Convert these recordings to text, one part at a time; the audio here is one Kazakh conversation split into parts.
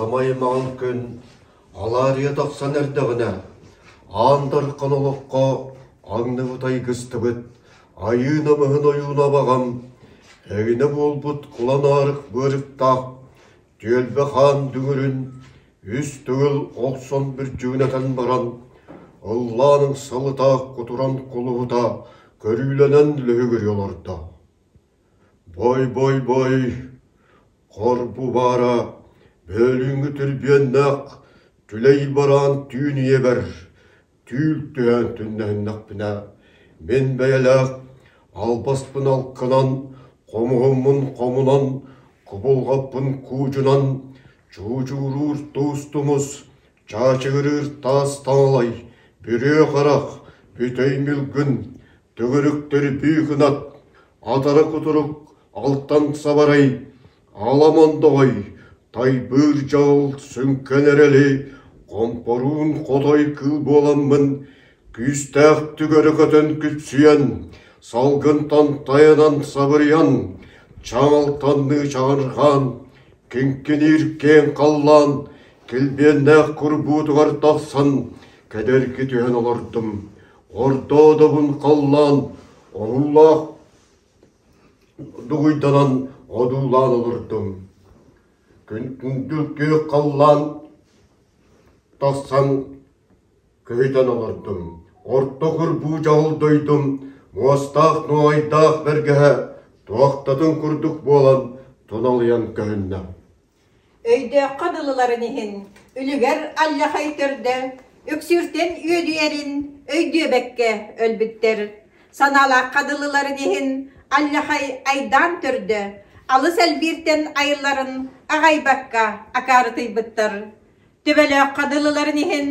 Аламаймаған күн, алария тақсан әрдіғіне, аңдар қанолыққа аңны бұтай кістігіт, айына мұхын ойуына бағам, әйіні бол бұт құлан арық бөрік тақ, түйелбі хан дүңірін, үз түгіл 91 жүгінетін баран, Allah'ın salıta kuturan kuluğuta körüylenen lühügür yolorda. Boy, korbu bara, bölüngü türbiyennak, tüley baran tüyniye ber, tül tühen tünnehnak bine, men beyelak, albaspın alkınan, komuğumun komunan, kubulgapın kucunan, çucuğurur dostumuz, çaçığırır tas tanalay, Bürüye qaрақ, бөтеймел күн, төгіріктері бүйкінат, атара құтырық, алттан сабарай, аламандағай, тай бір жауыл сүнкен әрелі, қомпаруын қотай күл боламын, күстәқ түгірі көтін күтсүйен, салғын тантайынан сабыриян, чаңалтанны чағырған, кенкенер кен қаллан, келбеннәқ күрбутығар тақсан, Кәдер кетуен олардым, орда дабын қаллан, оғылақ дұғыйданан одулан олардым. Күнділке қаллан тақсан көйден олардым. Орта күрбу жағылдойдым, мұастақ нуайдақ бәргіғі, туақтатын күрдік болан, тоналыян көхінна. Өйді қадылыларын ехін, үлігер алла қайтырды, Өксүртен өйдüерин өйдөбекке өлбүттер. Санала кадылыларын ехин аллахай айдан түрді. Алыс әлбиртен айыларын ағайбакка акарытыйбыттыр. Төбелі кадылыларын ехин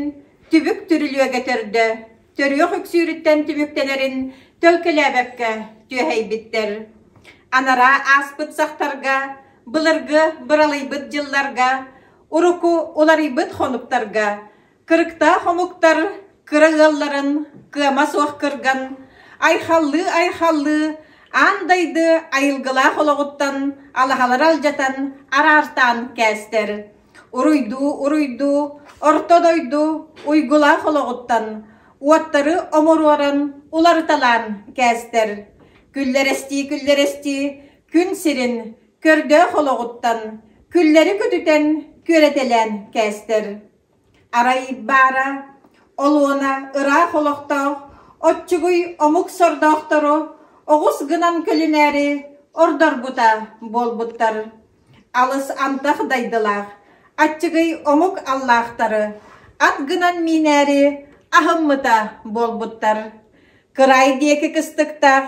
түбік түрілуеге түрді. Төріөк өксүрттен түбіктенерін төлкелебекке түйәйбіттер. Анара аспыт сақтарға, бұлырғы бұралайбыт жылларға, уруку оларайбыт хонуктарға, Кырыкта хомуктар кырыгалларын кыамас уақ кырган, айхаллы, андайды айылгыла хологуттан, алахалар алжатан, арартан кәстер. Уруйду, ортодойду, уйгула хологуттан, уаттары оморуаран, уларыталан кәстер. Күллерести, күн сирин, көрдө хологуттан, күллері көтүтен, көретелен кәстер. Арай бара, олуына ыра холоқтау, отчугуй омук сордоқтару, оғыз гынан көлінәрі, ордар бұта бол бұттар. Алыс антақ дайдылақ, атчугуй омук аллақтары, ат гынан минәрі, ахыммыта бол бұттар. Кырай декі кістіктақ,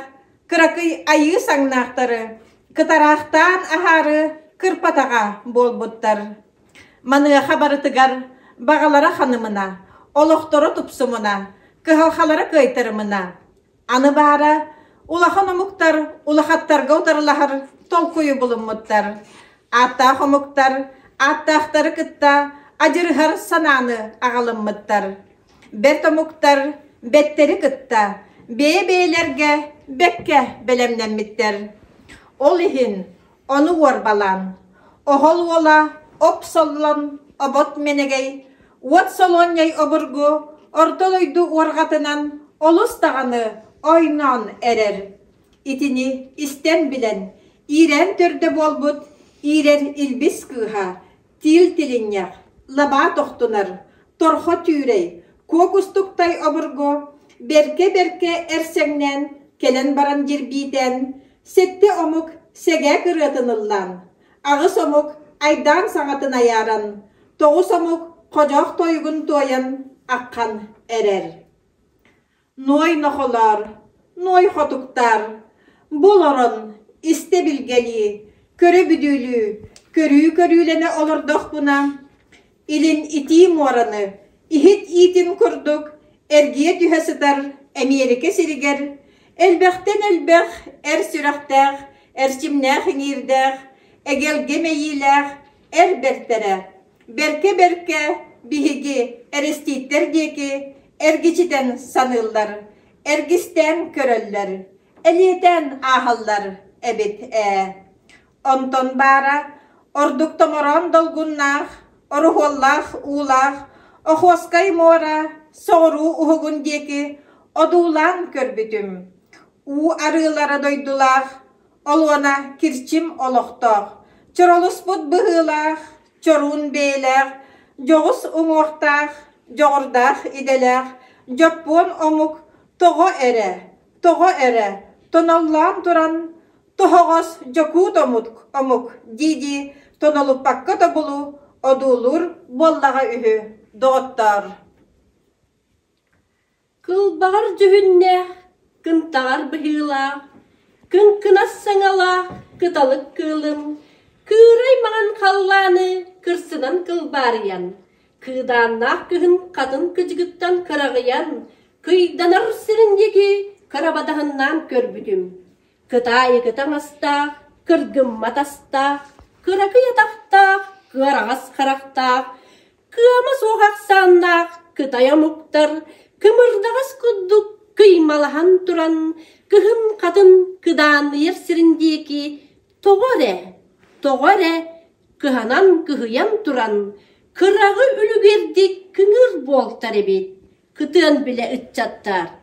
кыракый айы саңнақтары, кытарақтан ахары, кырпатаға бол бұттар. Маны хабарытыгар, Бағалара ханымына, олықтары тұпсымына, кығалқалары көйтірімына. Аны бара, улахан омуктар, улахаттарға ұтарлахар, толкуы бұлыммыттар. Атта хомуктар, аттақтары кітта, ажырғар сананы ағалыммыттар. Бет омуктар, беттері кітта, бей-бейлерге, бекке белемненміттер. Ол ихин, оны орбалан, оғыл ола, опсоллан, обот менегей, уот солоньяй обыргу, ортолойду уарғатынан, олыстағаны ойнан әрер. Итini истен білен, ирен түрді болбут, ирер илбис кыға, тил-тилінняқ, лаба тоқтунар, торхо түйрей, кокустуктай обыргу, берке-берке әрсеңнен, келен баран жербейтен, сетте омук сеге кырытыныллан, ағыс омук айдан саңатын аяран, тоғыз омук қожақ тойгын тойын аққан әрер. Ной нохолар, ной хотуктар, бұл орын істе білгелі, көрі бүділі, көрі-көрілене олырдық бұна. Илін итим орыны, ихит итін күрдік, әрге түйесітар, Америка сиригер, әлбәқтен әлбәқ, әр сүрақтәқ, әрсімнәқ іңірдәқ, әгелге мейіләқ, әр бәрттәрі. Берке-берке биһиги эреститтер деки эргичитен саныллар, эргистен көрөллөр, элиетен ахаллар эбит Онтон бара, ордук томорон долгуннах, oruhollah ulah, ohoskay mora, soru uhugun deki, odulan körbütüm. Arılara doydular, olğana kirçim oloqtoq. Çorolusput bıhılar, çorun beyler, joğus uŋortaq, joğurdaq ideler, joppuon omuk, togo ere, tonollan turan, tohogos jokut omuk, didi, tonolup pakka tobulu, odulur, bollaga ühü, doğuttar. Kılbağır cühünne, kıntağar bıhıla, kınkınas saŋala, kıtalık kılım, kıraymagan kallanı, kırsınan kılbariyan, kıdannak kıhın kadın kıcıgıttan kırağıyan, kıydanar sirindeki karabadağından körbüdüm. Kıtayı kıtan astaq, kırgımmat astaq, kırakı yataqtaq, kırağız karaqtaq, kıyama soğaq sandaq, kıtaya muktar, kımırdağız kudduk, kıymalahan turan, kıhın kadın kıdanıyır sirindeki, toğore, kıhanan kıhıyan turan, kırağı ülü gerdik kıngır boltar ebit, kıtığın bile ıtçattar.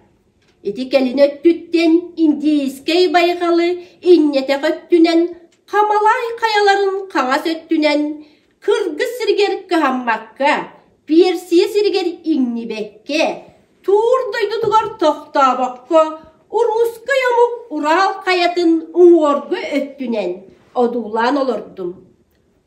Eti kelin öttütten, indi iskey baygalı, innete öttünen, kamalay kayaların kaŋas öttünen, kırgı sirger kıhammakka, piersiye sirger inni bekke, tuğur doydudugar tohtabakka, uruska yamuk ural kayatın uŋorgu öttünen, odulan olurdum.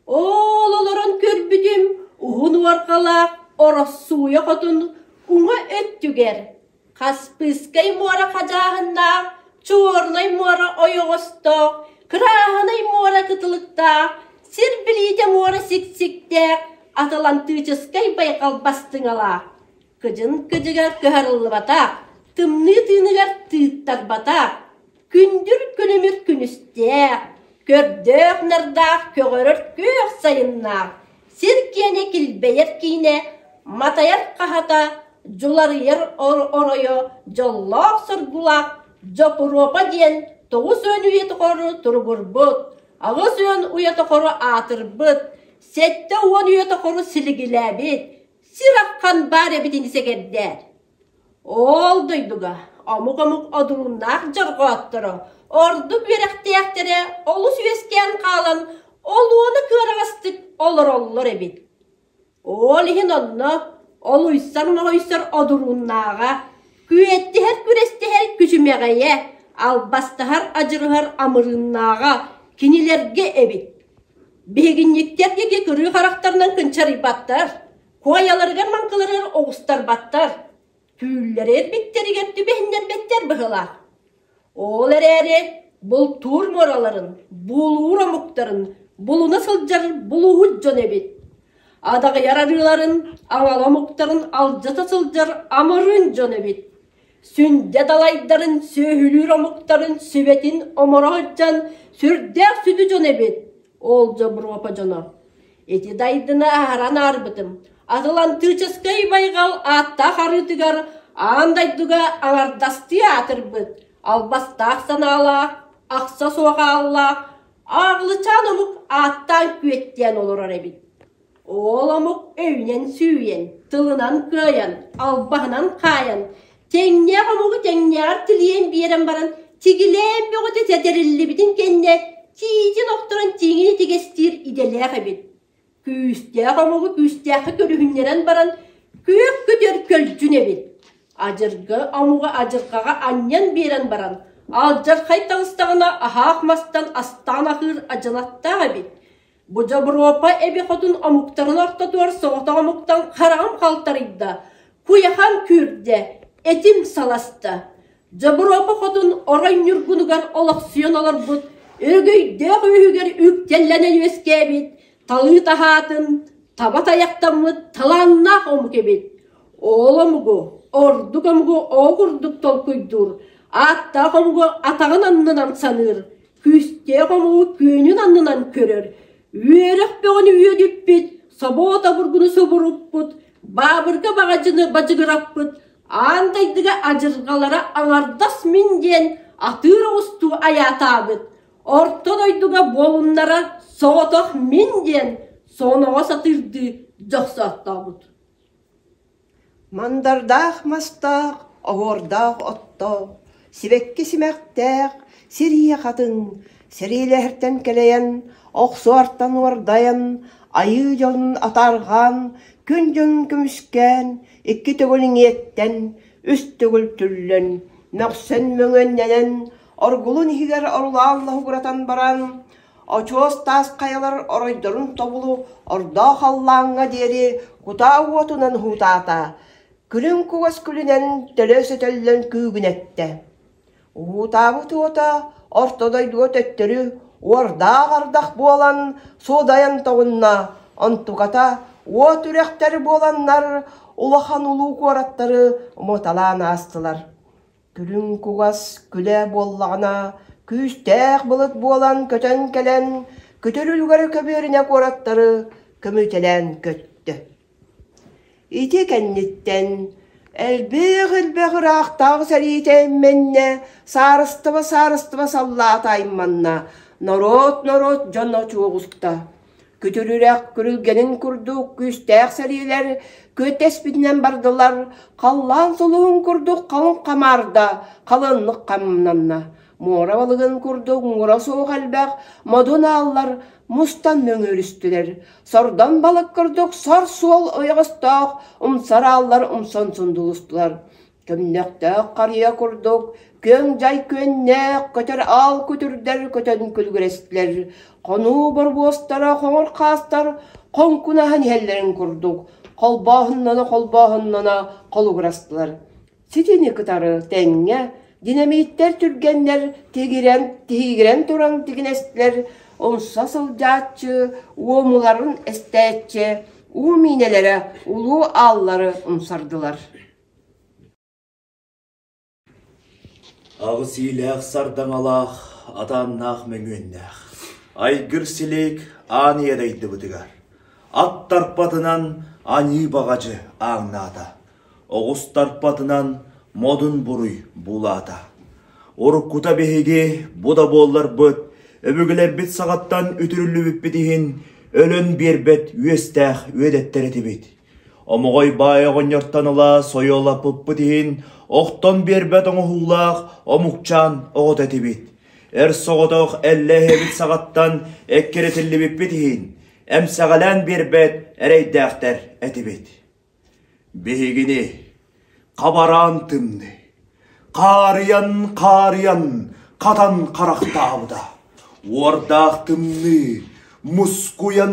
Oloron körbüdüm, uhun varkalak, oros suya kotun, uŋa öttüger. Kaspıskay mora kacağında, çuğurnay mora oyogosta, kırahanay mora kıtılıkta, sirbilice mora siksikte, atalan tığçıskay baykal bastıngala. Kıcın kıcıgar kıharıllı batak, tımnı tığınıgar tığıttar batak, kündür künümür künüste, kördök nırdaq kögörür kök sayınnak, sirkene kilbeyer kine, matayar kahata, Jularıyır oroyo, jollaq sırgulaq, jopuropa diyen, toğus ön uyeti koru turburbut, ağız ön uyeti koru atırbut, sette uon uyeti koru silgilebit, sirakkan bare bitinise gerder. Ol duyduga, amuk odurunnak jargo attırı, ordu bürekteyaktire, olus üesken kalan, oluğunu kırağıstık olur ebit. Ol ihin onunla, Oluysar odurunnağa, küetti her küresti her küçümeğeye, albastahar acırıhar amırınnağa, kinilerge ebit. Beginliklerge kırığı karakterden kınçarı battar, koyalarga mankıları oğustar battar, tüyülleri bitteri gerdi behinler better bıhılar. Oğlar eri, bul tur moraların, bul uramukların, bulu nasıl jar, bulu huccan ebit. Adağı yararıların, ağalamukların alcata sılcar amırın canebit. Sünde dalayların, söhülür amukların, süvetin omara hıccan, sürdek sütü canebit. Olca burvapa cana. Eti daydına aharan arbıdım. Atılan tığçıskay baygal, atta harıtıgar, ağandaydıga ağardastı atırbıt. Albastağ sanala, aksa soğağa Allah, ağlı çanımuk attan küettiyen olur arabit. Olamuk övnen süyen, tılınan kıyan, albahınan kayan, tengne kamuğu tengne tiliyen bir yeren baran, tigilen bir oda tederilli bitin kenne, tici noktaran tingini tigestir ideleğe bit. Küste kamuğu küsteğe körühünleren baran, kök kötür kölcüne bit. Acırgı amuğu acırgağa anyan bir yeren baran, alcar kaytağıstağına ahakmastan astan ahır acınattağı bit. Bu Jabropa ebi kodun amuktarın orta duvar soğukta amuktan karağım kaltarıydı. Kuyahan kürde, etim salasta. Jabropa kodun oran yurgunugar olaksiyon alır bud. Örgüyde hüyüger üktellenen üeskebit. Talı tahatın, tabat ayaktan mı talannak omuk ebit. Oğlamugu, orduk amugu oğurduk tolkuydur. Atta amugu atağın anlınan sanır. Küste amugu köyünün anlınan körür. Üyerek beğeni üyedip bit, sabota burgunu soburup bud, babırga bağacını bacıgırap bud, andaydıga acırgalara ağardas minden, atır ustu ayata bud, orta doyduga bolunlara soğutak minden, Сонаға сатырды жақсаттабыд. Мандардақ мастақ, оғырдақ оттақ, сибекке симәқтәқ, сирия қатын, сириләһіртен келейен, оқсу арттан ордайын, айы жолын атарған, күн жон күміскен, икки төгілін еттен, үс төгіл түрлен, мәқсен мөңенненен, оргулун хигер орлааллаху күратан баран, очуос тас қаялар оройдырын тобулу, орда халлаңға дери, кута уотунан хутата, күлін күгас күлінен төлөсі төллен күйгін әтті. Утабы туота, ортодойдуға төттірі, орда-ғардақ болан, содаян тоғынна, онтуғата, о түректері боланнар, улахан улу қораттары моталан астылар. Күлін күгас күлі боллағына, күстәқ бұлыт болан көтен келен, күтірілгері көберіне қораттары көмітелен көтті. Ити кәннеттен, әлбеғ-әлбеғ рақтағы сәрейте менне, сарыстыба саллата айманна, народ жонна чуғызықта. Күтірірек күрілгенін күрдік, күстәқ сәрейлер, көт әспідінен бардылар, қаллан сұлуын күрдік, қалын қамарда, қалынлық қамнанна. Мора балығын күрдік, мора соғ әлбәқ, мадуна аллар, мұстан мөңөрістілер. Сордан балық күрдік, сар суол ойғыстақ, ұмсар аллар, ұмсан сұндылыстылар. Көмнәқтәқ қария күрдік, көн жай көннәқ, көтер ал көтірдер, көтен күлгірестілер. Қону бір бостара, қоңыр қастар, қонкунахан еллерін күрдік. Қолбағыннана, қолуғырастылар. Сетені күтары тәңе, динамиттер түргенлер, тегірен тұран тегінестілер, омса сылдатчы, уомуларын әстәтчі, уминелері, улу аллары ұмсардылар. Ағыс иләқ сардан алақ, аданнақ мәңгеннәқ. Айгыр сілек аны едайды бұтығар. Ат тарпатынан ани бағачы аңнада. Оғыз тарпатынан модын бұруй бұлада. Орыққута бейге бұда болар бұд, өбігілер бет сағаттан үтірілі бүппедігін, өлін бербет өстәқ өдеттері тебет. Омығай байығын йорттаныла сойола пұппедігін, оқтан бербет оңығылақ, омықчан оғыт әтебет. Әр соғытық әлләхе бет сағаттан әккеретілі бүппедігін, әмсәғалән бербет әрейдәқтер әтебет. Бейгіне қабаран тымны, қариян, қатан қарақтауыда. Ордақ тымны, мұскуян,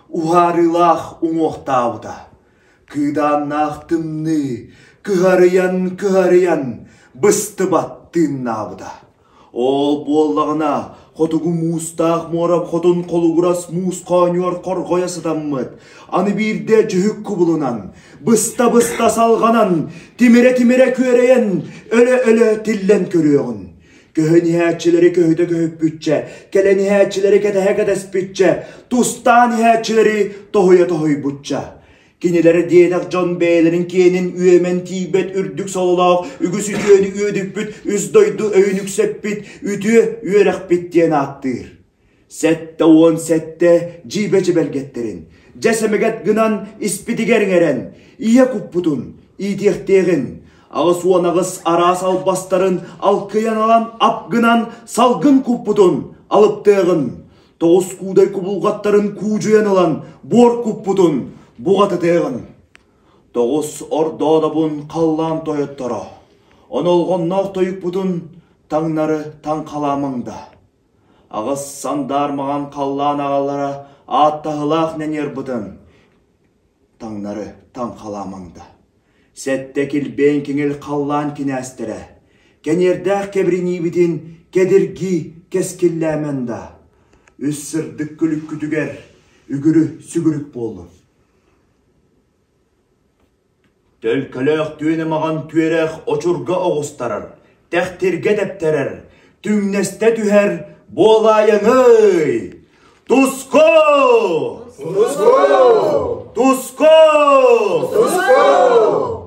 уғарылақ ұңоқтауыда. Кыданнақ тымны, күғариян, бұсты баттыннауыда. Ол боллағына, Хотугу мустах морап хотун колугурас мус қануар қорғоясыдаммыд. Аны бирде жүхік кубылынан, быста салғанан, тимере көреен, өлі тиллен көріғын. Көһі нихәтчілері көһіді көһіп бүтче, келе нихәтчілері кәтәһәкәдәс бүтче, туста нихәтчілері тоғой бүтче. Кинелері дейдақ Джон Бейлерін кейінін үйемен тейбет үрдік солылақ, үгісі түйені үйедік бүт, үздойды өйінік сәппет, үті үйерек беттен аттыр. Сәтті оң сәтті жибәчі бәлгеттерін, жәсімегет гынан іспетігеріңерін, ие күппұтын, идектегін, ағыс уанағыз ара салбастарын, ал кыян алан апгынан салгын күппұтын, алыптығын, тоғыз кудай күбылғаттарын күжуян алан, бор күппұтын, Буғаты тегін. Тоғыз ордада бұн қаллан тойыттара. Онолғын нақ тойық бұдын таңнары таң қаламыңда. Ағыз сандар маған қаллан ағалара аттағылақ нәнер бұдын. Таңнары таң қаламыңда. Сәтті келбен кеңел қаллан кенәстірі. Кенердәқ кебрини бітін кедіргі кескілләмінда. Үссірдік күлік күтігер, үгірі сүгірік болы. Төлкілік түйені маған түйерек очырға оғыстарыр, тәқтерге дәптерір, түңнесте түйер болайыңый. Туско! Туско! Туско! Туско!